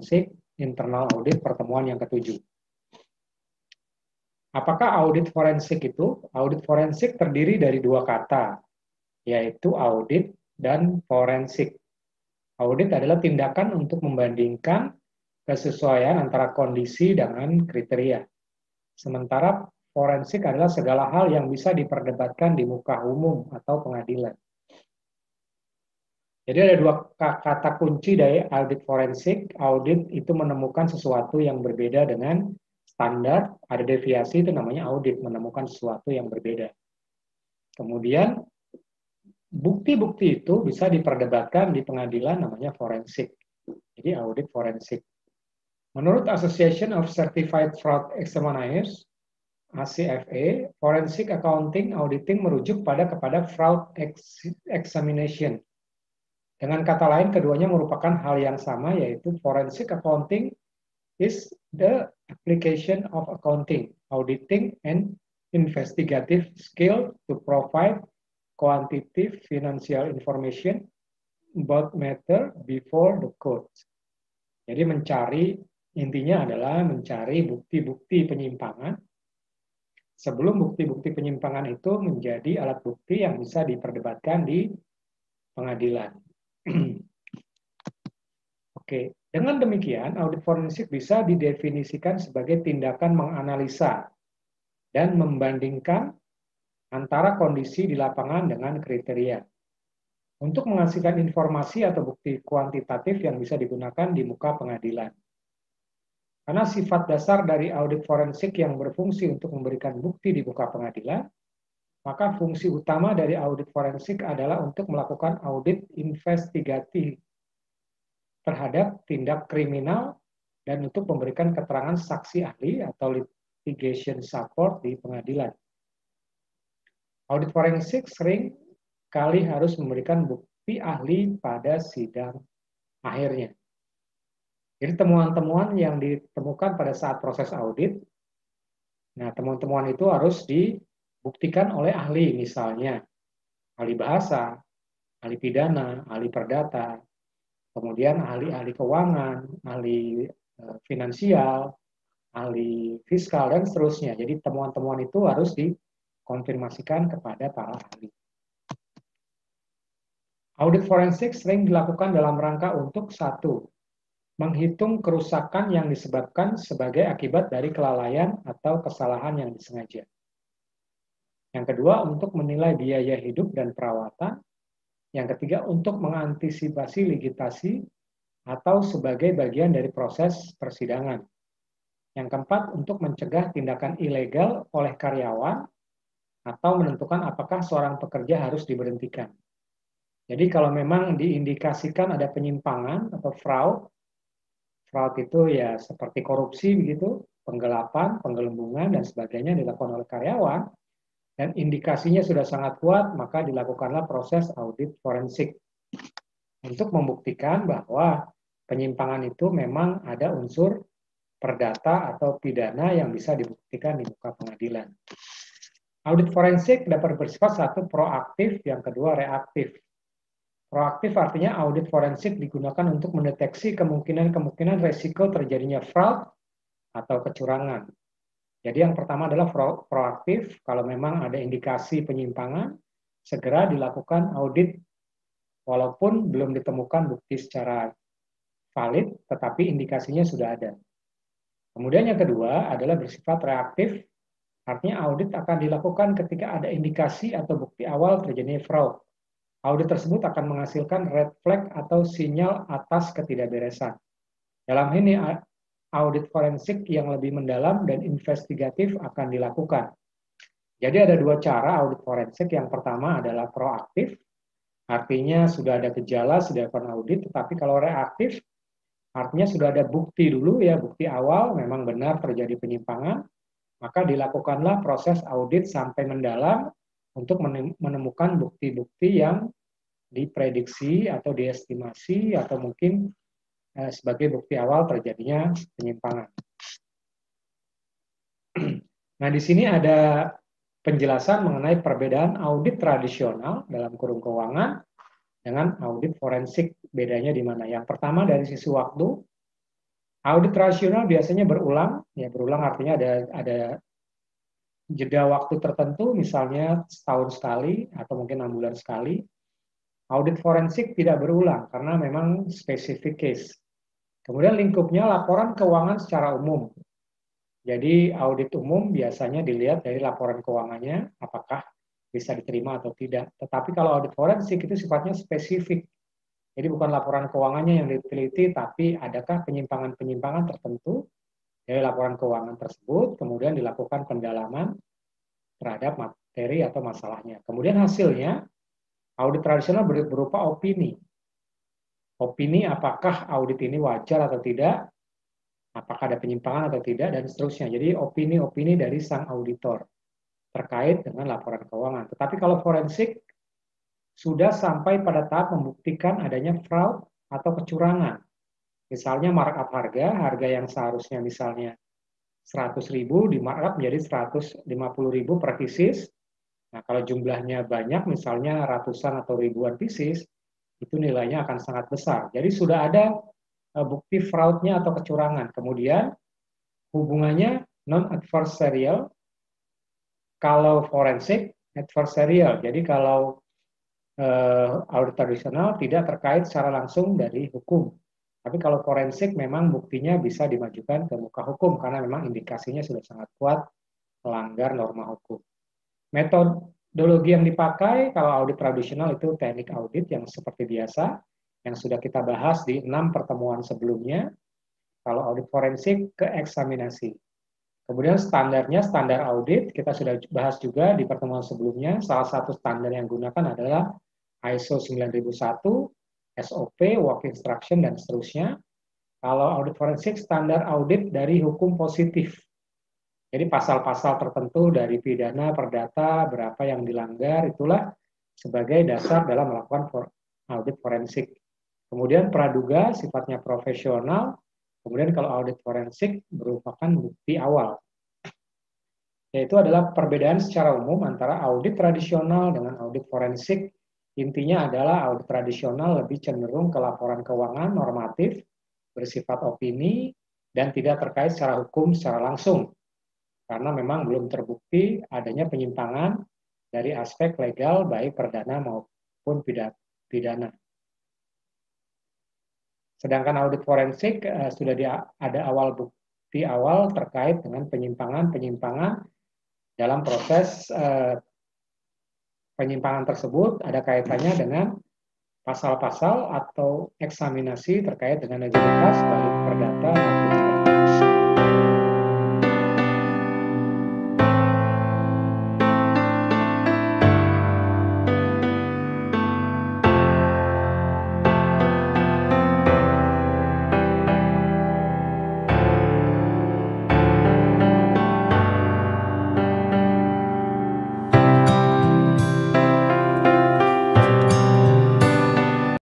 Forensik Internal Audit pertemuan yang ke-7. Apakah audit forensik itu? Audit forensik terdiri dari dua kata, yaitu audit dan forensik. Audit adalah tindakan untuk membandingkan kesesuaian antara kondisi dengan kriteria. Sementara forensik adalah segala hal yang bisa diperdebatkan di muka umum atau pengadilan. Jadi ada dua kata kunci dari audit forensik. Audit itu menemukan sesuatu yang berbeda dengan standar, ada deviasi, itu namanya audit, menemukan sesuatu yang berbeda. Kemudian bukti-bukti itu bisa diperdebatkan di pengadilan, namanya forensik. Jadi audit forensik. Menurut Association of Certified Fraud Examiners, ACFA, forensic accounting auditing merujuk kepada fraud examination. Dengan kata lain, keduanya merupakan hal yang sama, yaitu forensic accounting is the application of accounting, auditing, and investigative skill to provide quantitative financial information about matter before the court. Jadi intinya adalah mencari bukti-bukti penyimpangan sebelum bukti-bukti penyimpangan itu menjadi alat bukti yang bisa diperdebatkan di pengadilan. Oke, dengan demikian audit forensik bisa didefinisikan sebagai tindakan menganalisa dan membandingkan antara kondisi di lapangan dengan kriteria untuk menghasilkan informasi atau bukti kuantitatif yang bisa digunakan di muka pengadilan. Karena sifat dasar dari audit forensik yang berfungsi untuk memberikan bukti di muka pengadilan, maka fungsi utama dari audit forensik adalah untuk melakukan audit investigatif terhadap tindak kriminal dan untuk memberikan keterangan saksi ahli atau litigation support di pengadilan. Audit forensik sering kali harus memberikan bukti ahli pada sidang akhirnya. Jadi temuan-temuan yang ditemukan pada saat proses audit, nah temuan-temuan itu harus dibuktikan oleh ahli, misalnya ahli bahasa, ahli pidana, ahli perdata, kemudian ahli-ahli keuangan, ahli finansial, ahli fiskal, dan seterusnya. Jadi temuan-temuan itu harus dikonfirmasikan kepada para ahli. Audit forensik sering dilakukan dalam rangka untuk satu, menghitung kerusakan yang disebabkan sebagai akibat dari kelalaian atau kesalahan yang disengaja. Yang kedua, untuk menilai biaya hidup dan perawatan. Yang ketiga, untuk mengantisipasi litigasi atau sebagai bagian dari proses persidangan. Yang keempat, untuk mencegah tindakan ilegal oleh karyawan atau menentukan apakah seorang pekerja harus diberhentikan. Jadi kalau memang diindikasikan ada penyimpangan atau fraud itu ya seperti korupsi begitu, penggelapan, penggelembungan dan sebagainya dilakukan oleh karyawan, dan indikasinya sudah sangat kuat, maka dilakukanlah proses audit forensik untuk membuktikan bahwa penyimpangan itu memang ada unsur perdata atau pidana yang bisa dibuktikan di muka pengadilan. Audit forensik dapat bersifat satu proaktif, yang kedua reaktif. Proaktif artinya audit forensik digunakan untuk mendeteksi kemungkinan resiko terjadinya fraud atau kecurangan. Jadi yang pertama adalah proaktif, kalau memang ada indikasi penyimpangan, segera dilakukan audit walaupun belum ditemukan bukti secara valid, tetapi indikasinya sudah ada. Kemudian yang kedua adalah bersifat reaktif, artinya audit akan dilakukan ketika ada indikasi atau bukti awal terjadinya fraud. Audit tersebut akan menghasilkan red flag atau sinyal atas ketidakberesan. Dalam ini, audit forensik yang lebih mendalam dan investigatif akan dilakukan. Jadi ada dua cara audit forensik. Yang pertama adalah proaktif, artinya sudah ada gejala, sudah dilakukan audit, tetapi kalau reaktif, artinya sudah ada bukti dulu ya, bukti awal memang benar terjadi penyimpangan, maka dilakukanlah proses audit sampai mendalam untuk menemukan bukti-bukti yang diprediksi atau diestimasi atau mungkin sebagai bukti awal terjadinya penyimpangan. Nah, di sini ada penjelasan mengenai perbedaan audit tradisional dalam kurung keuangan dengan audit forensik. Bedanya di mana? Yang pertama dari sisi waktu, Audit tradisional biasanya berulang, ya berulang artinya ada jeda waktu tertentu, misalnya setahun sekali atau mungkin 6 bulan sekali. Audit forensik tidak berulang karena memang spesifik case. Kemudian lingkupnya laporan keuangan secara umum. Jadi audit umum biasanya dilihat dari laporan keuangannya, apakah bisa diterima atau tidak. Tetapi kalau audit forensik itu sifatnya spesifik. Jadi bukan laporan keuangannya yang diteliti, tapi adakah penyimpangan-penyimpangan tertentu dari laporan keuangan tersebut, kemudian dilakukan pendalaman terhadap materi atau masalahnya. Kemudian hasilnya, audit tradisional berupa opini. Opini apakah audit ini wajar atau tidak, apakah ada penyimpangan atau tidak, dan seterusnya. Jadi opini-opini dari sang auditor terkait dengan laporan keuangan. Tetapi kalau forensik, sudah sampai pada tahap membuktikan adanya fraud atau kecurangan. Misalnya markup harga yang seharusnya misalnya 100.000 di markup menjadi 150.000 per pieces. Nah, kalau jumlahnya banyak, misalnya ratusan atau ribuan pieces, itu nilainya akan sangat besar. Jadi sudah ada bukti fraudnya atau kecurangan. Kemudian hubungannya non-adversarial, kalau forensik adversarial. Jadi kalau audit tradisional tidak terkait secara langsung dari hukum. Tapi kalau forensik memang buktinya bisa dimajukan ke muka hukum karena memang indikasinya sudah sangat kuat melanggar norma hukum. Metodologi yang dipakai kalau audit tradisional itu teknik audit yang seperti biasa, yang sudah kita bahas di 6 pertemuan sebelumnya. Kalau audit forensik ke eksaminasi. Kemudian standarnya, standar audit, kita sudah bahas juga di pertemuan sebelumnya. Salah satu standar yang digunakan adalah ISO 9001, SOP, Work Instruction, dan seterusnya. Kalau audit forensik, standar audit dari hukum positif. Jadi pasal-pasal tertentu dari pidana, perdata, berapa yang dilanggar, itulah sebagai dasar dalam melakukan audit forensik. Kemudian praduga sifatnya profesional, kemudian kalau audit forensik merupakan bukti awal. Yaitu adalah perbedaan secara umum antara audit tradisional dengan audit forensik. Intinya adalah audit tradisional lebih cenderung ke laporan keuangan normatif, bersifat opini, dan tidak terkait secara hukum secara langsung. Karena memang belum terbukti adanya penyimpangan dari aspek legal baik perdana maupun pidana. Sedangkan audit forensik sudah ada bukti awal terkait dengan penyimpangan dalam proses penyimpangan tersebut ada kaitannya dengan pasal-pasal atau eksaminasi terkait dengan legalitas baik perdata maupun